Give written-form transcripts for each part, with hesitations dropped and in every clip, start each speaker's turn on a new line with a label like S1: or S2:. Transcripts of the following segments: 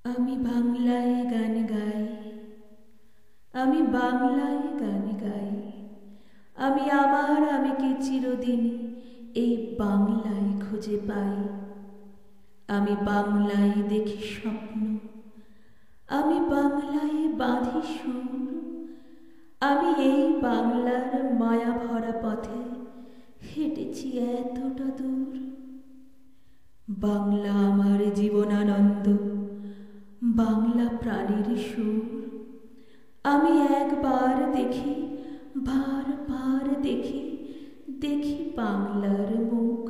S1: আমি বাংলায় গান গাই, আমি বাংলায় গান গাই। আমি আমার আমিকে চিরদিন এই বাংলায় খুঁজে পাই। আমি বাংলায় দেখি স্বপ্ন, আমি বাংলায় বাঁধি সুর। আমি এই বাংলার মায়া ভরা পথে হেঁটেছি এতটা দূর। বাংলা আমার জীবনানন্দ, বাংলা প্রাণের সুর। আমি একবার দেখি, বারবার দেখি, দেখি বাংলার মুখ।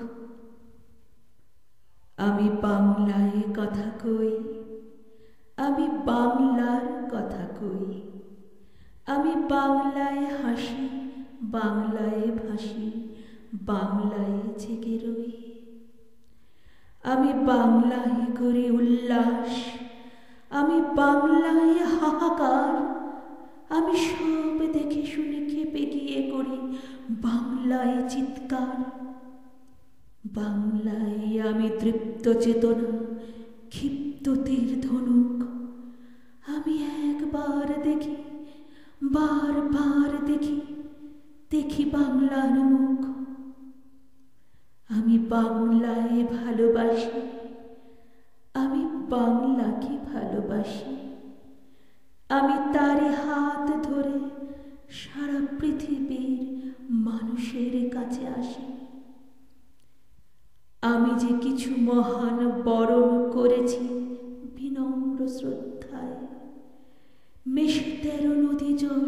S1: আমি বাংলায় কথা কই, আমি বাংলার কথা কই। আমি বাংলায় হাসি, বাংলায় ভাসি, বাংলায় জেগে রই। আমি বাংলায় করি উল্লাস, আমি বাংলায় হাহাকার। আমি সব দেখে শুনে খেপে গিয়ে করি বাংলায় চিৎকার। বাংলায় আমি তৃপ্ত চেতনা, ক্ষিপ্ত তীর ধনুক। আমি একবার দেখি, বারবার দেখি, দেখি বাংলার মুখ। আমি বাংলায় ভালোবাসি, আমি বাংলাকে ভালোবাসি। আমি তারই হাত ধরে সারা পৃথিবীর মানুষের কাছে আসি। আমি যে কিছু মহান বরণ করেছি বিনম্র শ্রদ্ধায়। মেশে 13 নদী জল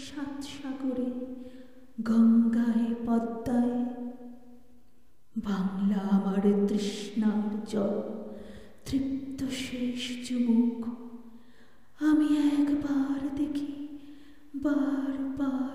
S1: 7 সাগরে, গঙ্গায় পদ্মায়। বাংলা আমার তৃষ্ণার জল, তৃপ্ত শেষ চুমুক। আমি একবার দেখি, বারবার